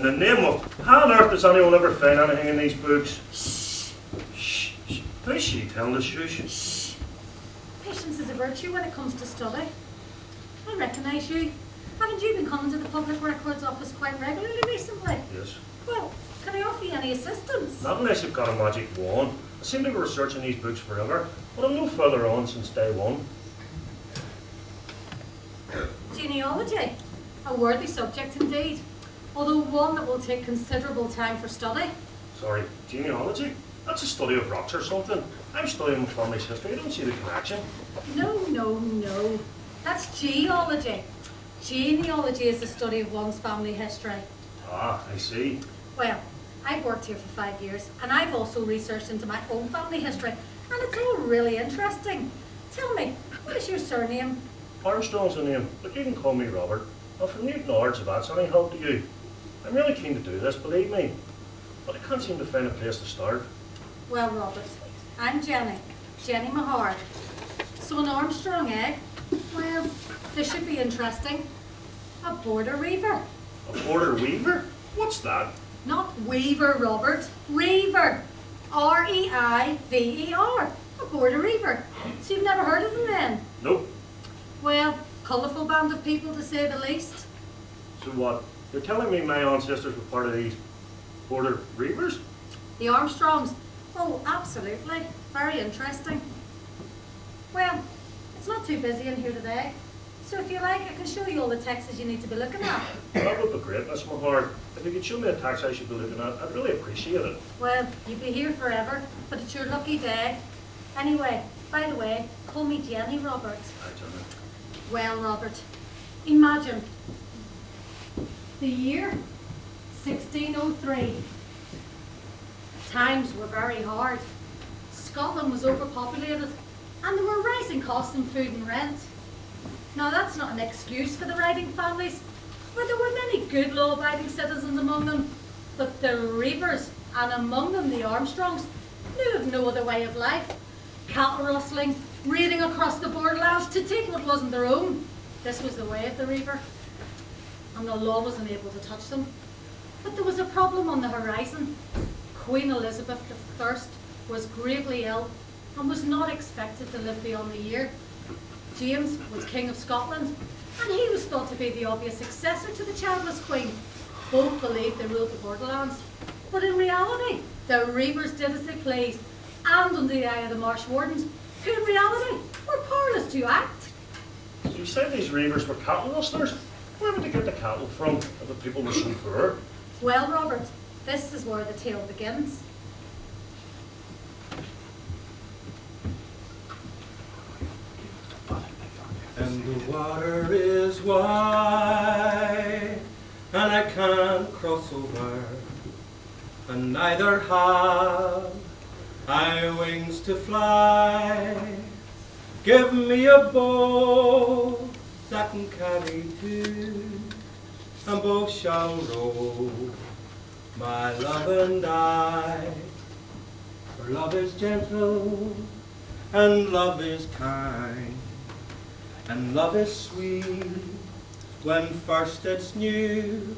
In the name of, how on earth does anyone ever find anything in these books? Shh. Shh. Shh. Who's she telling us shush? Shh. Patience is a virtue when it comes to study. I recognise you. Haven't you been coming to the Public Records Office quite regularly recently? Yes. Well, can I offer you any assistance? Not unless you've got a magic wand. I seem to be researching these books forever, but I'm no further on since day one. Genealogy. A worthy subject indeed, although one that will take considerable time for study. Sorry, genealogy? That's a study of rocks or something. I'm studying my family's history. I don't see the connection. No. That's geology. Genealogy is the study of one's family history. Ah, I see. Well, I've worked here for 5 years, and I've also researched into my own family history, and it's all really interesting. Tell me, what is your surname? Armstrong's the name, but you can call me Robert. I'm from Newton Ards, if that's any help to you. I'm really keen to do this, believe me, but I can't seem to find a place to start. Well, Robert, I'm Jenny Mahar. So an Armstrong, eh? Well, this should be interesting. A border reaver. A border weaver? What's that? Not weaver, Robert. Reaver. R-E-I-V-E-R. A border reaver. So you've never heard of them then? Nope. Well, colourful band of people to say the least. So what? You're telling me my ancestors were part of these border reavers? The Armstrongs? Oh, absolutely. Very interesting. Well, it's not too busy in here today. So if you like, I can show you all the texts you need to be looking at. That would be great, Miss Mahar. If you could show me a text I should be looking at, I'd really appreciate it. Well, you'd be here forever, but it's your lucky day. Anyway, by the way, call me Jenny, Robert. Hi, Jenny. Well, Robert, imagine the year 1603. Times were very hard. Scotland was overpopulated, and there were rising costs in food and rent. Now, that's not an excuse for the writing families, for there were many good law-abiding citizens among them, but the reavers, and among them the Armstrongs, knew of no other way of life. Cattle rustling, raiding across the borderlands to take what wasn't their own. This was the way of the reaver, and the law wasn't able to touch them. But there was a problem on the horizon. Queen Elizabeth I was gravely ill and was not expected to live beyond the year. James was King of Scotland, and he was thought to be the obvious successor to the childless Queen. Both believed they ruled the borderlands, but in reality, the reavers did as they pleased, and under the eye of the marsh wardens, who in reality were powerless to act. So you said these reavers were cattle rustlers? Where would they get the cattle from if the people were so poor? Well, Robert, this is where the tale begins. And the water is wide, and I can't cross over, and neither have I wings to fly. Give me a boat that can carry two, and both shall row, my love and I. For love is gentle, and love is kind, and love is sweet when first it's new.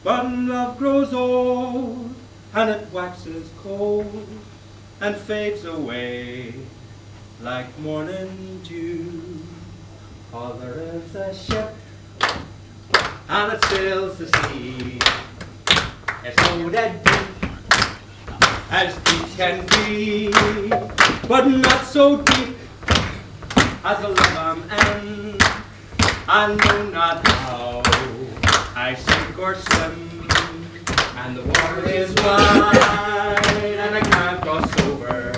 But love grows old, and it waxes cold, and fades away like morning dew. For there is a ship, and it sails the sea. It's loaded deep, as deep can be, but not so deep as a love I'm in. I know not how I sink or swim, and the water is wide, and I can't cross over,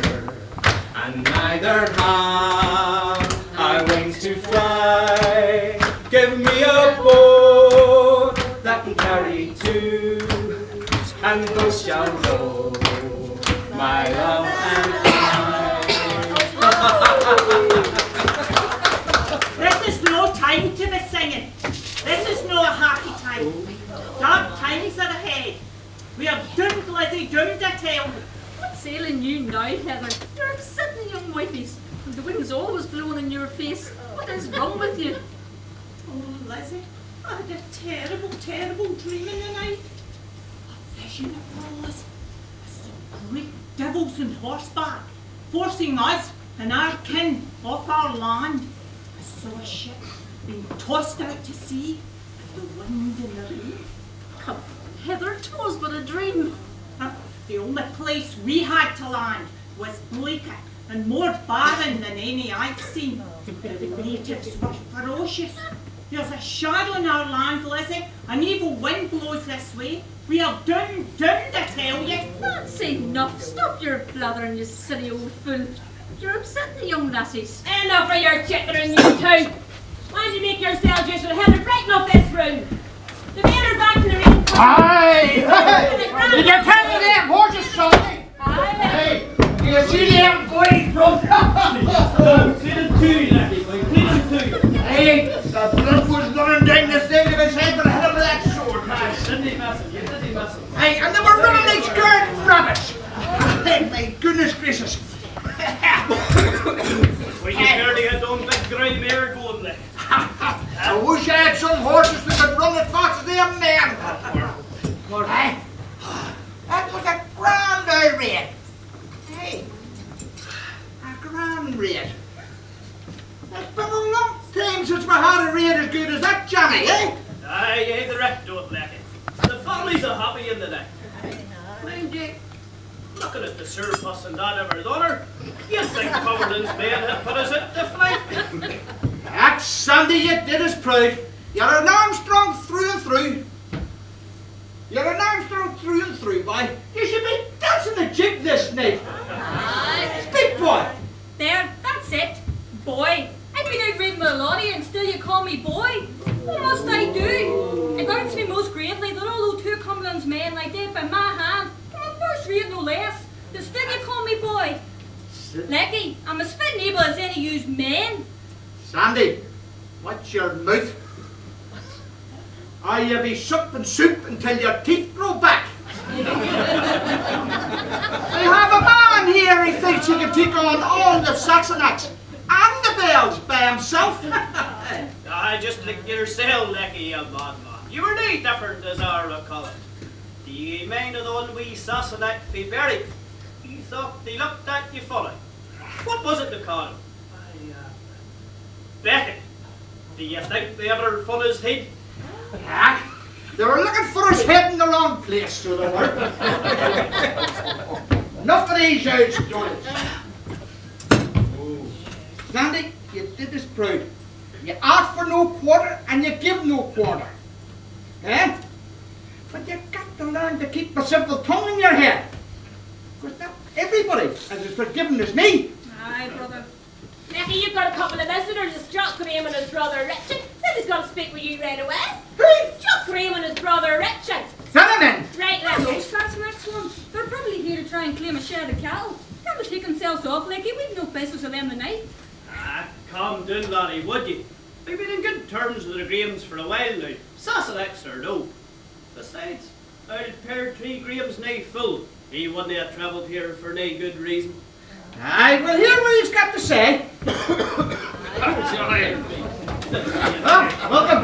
and neither have I wings to fly. Give me a boat that can carry two, and both shall row, my love and I. This is no time to be singing. This is no happy time. Dark times are ahead. We are doomed, Lizzie, doomed to tell. What's ailing you now, Heather? You're upsetting young wifeys, and the wind's always blowing in your face. What is wrong with you? Oh, Lizzie, I had a terrible, terrible dream in the night. vision it was. Some great devils on horseback, forcing us and our kin off our land. I saw a ship being tossed out to sea with the wind and the rain. Come, Heather, 'twas but a dream. The only place we had to land was bleaker and more barren than any I've seen. The natives were ferocious. There's a shadow in our land, Lizzie. An evil wind blows this way. We are doomed, I tell you. That's enough. Stop your blathering, you silly old fool. You're upsetting the young lassies. Enough of your chittering, you two. Why don't you make yourselves useful? Heather, brighten up this room. The men are back in the ring. Aye! Did you tell me them horses, Sonny? Aye. Hey, do you see them going from Clean him to you, laddie, boy. Clean him to you. Hey, the blood was running down the side of his head with the help of that sword. Didn't he mess him? Didn't he mess him? Hey, and they were running like scared rabbits. Hey, my goodness gracious. Well, you fairly had on big grey mare going there. I wish I had some horses that could run as fast as them men. Hey, that was a grand old raid. Hey, a grand raid. It's been a long time since we had a raid as good as that, Johnny, eh? Aye, aye, the wreck don't lack it. The families are happy in the day. Mind you, looking at the surplus and that of our honour, you think Cumberland's men had put us at the flank? That Sandy, you did us proud. You're an Armstrong through and through. You're an Armstrong through and through, boy. You should be dancing the jig this night. Speak, boy. There, that's it. Boy. I've been out reading with a lot of you and still you call me boy. What must I do? It hurts me most gravely that although two Cumberland's men like did by my hand, I'm a first rate no less, that still you call me boy. Lecky, I'm as fit and able as any used men. Sandy, watch your mouth. Or you'll be supping soup until your teeth grow back. We have a man here who thinks he can take on all the Saxonax and the bells by himself. I just like yourself, Lecky, you bad man. You were no different as I recall it. Do you mind of the one wee Sassenach fi Berry? You thought they looked at you funny. What was it they called him? Beckett. Do you think they ever fun his head? Yeah, they were looking for his head in the wrong place, so they were. Enough of these old stories. Sandy, you did us proud. You ask for no quarter and you give no quarter. Eh? But you've got to learn to keep a simple tongue in your head. Because not everybody is as forgiving as me. Aye, brother. Becky, you've got a couple of visitors. It's Jock Graham and his brother Richard. Says he's going to speak with you right away. Who? Jock Graham and his brother Richard. Cinnamon! Right, Those let's that's the next one. They're probably here to try and claim a share of cattle. Can't be taking themselves off like we've no business with them tonight. Ah, calm down, laddie, would you? We've been in good terms with the Grahams for a while now. Sassenachs or no. Besides, old Pear Tree Graham's nae full. He wouldn't have travelled here for nae good reason. I will hear what he's got to say. Welcome.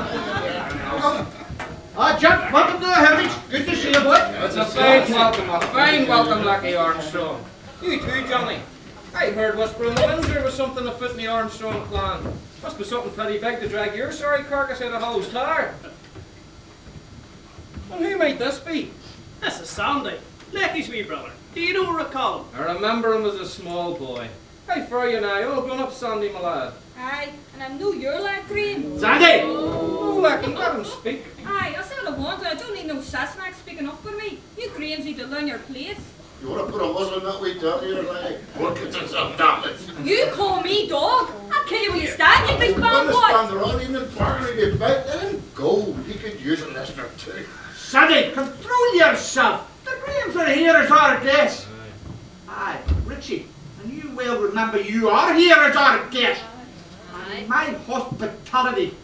Jack, welcome to the Heritage. Good to see you, boy. It's a fine welcome, Lucky Armstrong. You too, Johnny. I heard whisper in the wind there was something afoot in the Armstrong clan. Must be something pretty big to drag your sorry carcass out of Hollow's Tower. Well, who might this be? This is Sandy, Lecky's wee brother. Do you know recall him? I remember him as a small boy. Hey, for you now, all grown up, Sandy, my lad. Aye, and I know you're lad Graham. Sandy! Oh, Lucky, let him speak. Aye, I said I wanted. I don't need no Sassenach speaking up for me. You Grahams need to learn your place. You want to put a muzzle in that wee dog here, like, work it yourself, damn it. You call me dog? I'll kill you where you stand, you big bad boy. Stand around, even in farmer, if you bite, let him go. He could use a listener too. Sandy, control yourself. The Grahams are here as our guests. Aye, Richie, and you well remember you are here as our guest. Aye. My hospitality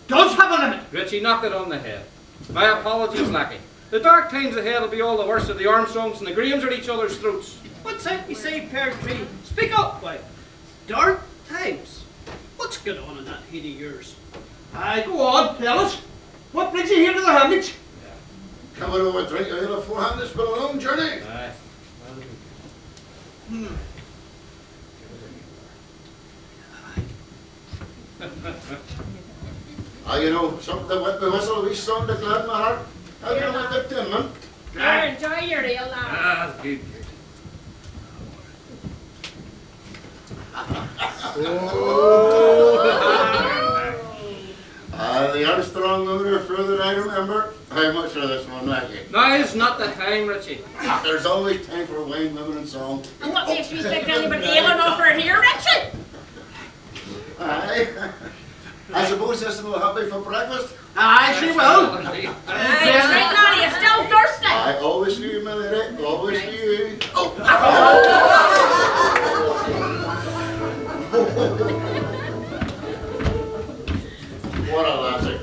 does have a limit. Richie, knocked it on the head. My apologies, Lucky. The dark times ahead will be all the worse of the Armstrongs and the Grahams at each other's throats. What's that you say, Pear Tree? Speak up, boy. Dark times. What's going on in that head of yours? Aye, go on, tell us. What brings you here to the Hermitage? Coming over a drink ale beforehand, it's been a long journey. Aye. You know, something that went the whistle, we song to glad my heart. How can I get to him, man? Here, enjoy your ale, lad. Ah, good. The Armstrong women are further than I remember. How much of this one, like it? Now's not the time, Richie. There's always time for wine, women, and song. And what makes you think anybody ale and offer here, Richard? Aye. I suppose this will help me for breakfast. Aye, she will. Aye, right, laddie, you still thirsty? I always knew, my lady, always knew. Oh. What a lassie.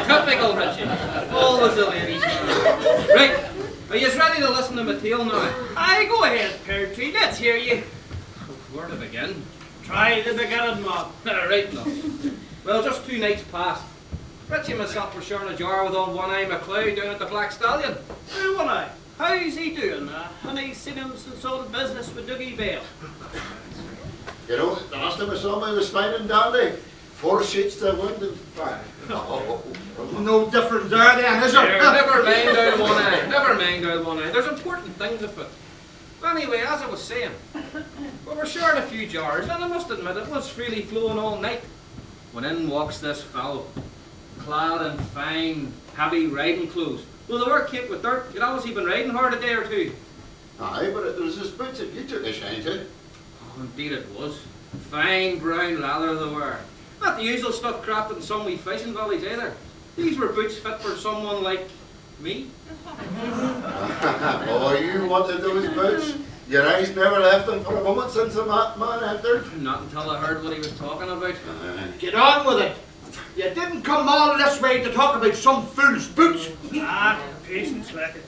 Typical Richie. Always a ladies' man. Right, are you ready to listen to my tale now? Aye, go ahead, Pear Tree, let's hear you. Where to begin? Try the beginning, Mob. Right enough. Well, just 2 nights past. Richie and myself were sharing a jar with old One-Eye McLeod down at the Black Stallion. Well, One Eye, how's he doing? Honey, seen him since all the business with Dougie Bale. You know, the last time I saw him, he was fine and dandy. 4 sheets to wind and fire. No difference there then, is there? Never mind old One-Eye. Never mind old One-Eye. There's important things afoot. Anyway, as I was saying, we were sharing a few jars, and I must admit it was freely flowing all night. When in walks this fellow, clad in fine, heavy riding clothes. Well, they were caked with dirt. You'd obviously been riding hard a day or two. Aye, but it was his boots that you took a shine to. Oh, indeed it was. Fine brown leather they were. Not the usual stuff crafted in some wee fishing villages either. These were boots fit for someone like me. Oh, you wanted those boots? Your eyes never left them for a moment since the man entered. Not until I heard what he was talking about. Get on with it. You didn't come all this way to talk about some fool's boots. Patience, Lecky.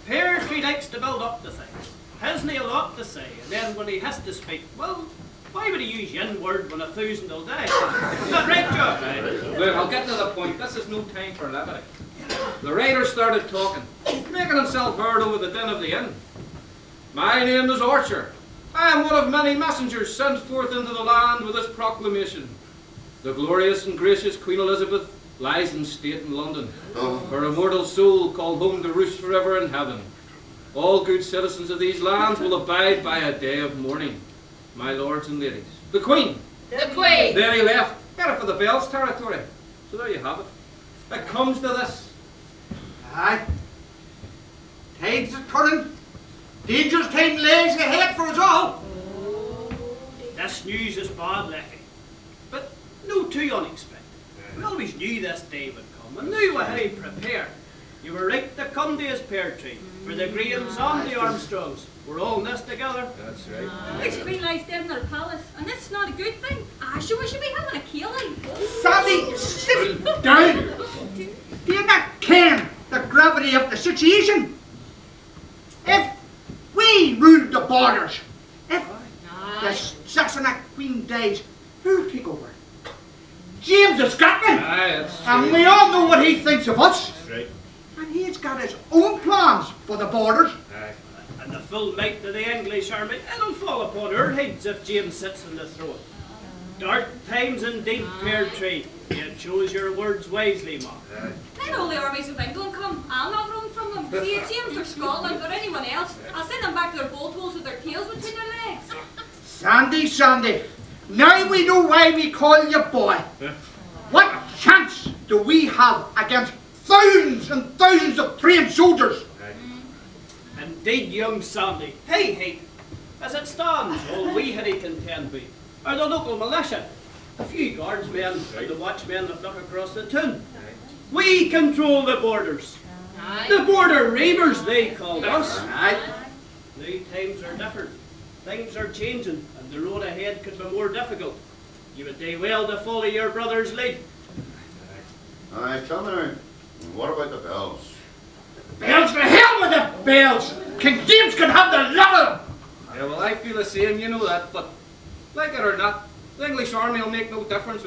Pear Tree likes to build up the things. Hasn't he a lot to say? And then when he has to speak, well, why would he use yin word when 1,000 will die? Not right, Joe? Look, I'll get to the point. This is no time for levity. The rider started talking, making himself heard over the din of the inn. My name is Archer. I am one of many messengers sent forth into the land with this proclamation. The glorious and gracious Queen Elizabeth lies in state in London. Her immortal soul called home to roost forever in heaven. All good citizens of these lands will abide by a day of mourning. My lords and ladies. The Queen! The Queen! There he left. Headed for the Bells territory. So there you have it. It comes to this. Aye. Tides are turning. Dangerous time lays ahead for us all. This news is bad, Lecky. But no too unexpected. We always knew this day would come, and knew we had him prepared. You were right to come to his Pear Tree, for the Grahams and the Armstrongs. We're all in this together. That's right. This queen lies dead in her palace, and this is not a good thing. Sure, we should be having a killing. Sammy, sit down. Do you not care the gravity reality of the situation. If we ruled the borders, if the Saxon Queen dies, who'll take over? James of Scotland. And we all know what he thinks of us. Right. And he's got his own plans for the borders. And the full might of the English army, it'll fall upon our heads if James sits on the throne. Dark times indeed, Pear Tree. You chose your words wisely, Mark. Let all the armies of England come. I'll not run from them. Be it James or Scotland or anyone else. I'll send them back to their bolt holes with their tails between their legs. Sandy, now we know why we call you boy. What chance do we have against thousands and thousands of trained soldiers? Indeed, young Sandy. Hey, as it stands, all we had to contend with are the local militia, a few guardsmen and the watchmen that look across the town. We control the borders. The border reavers, they call us. New times are different. Things are changing, and the road ahead could be more difficult. You would do well to follow your brother's lead. Aye, tell me now, what about the bells? Bells, the hell with the bells! King James can have the lot of them! Yeah, well, I feel the same, you know that, but like it or not, the English army will make no difference.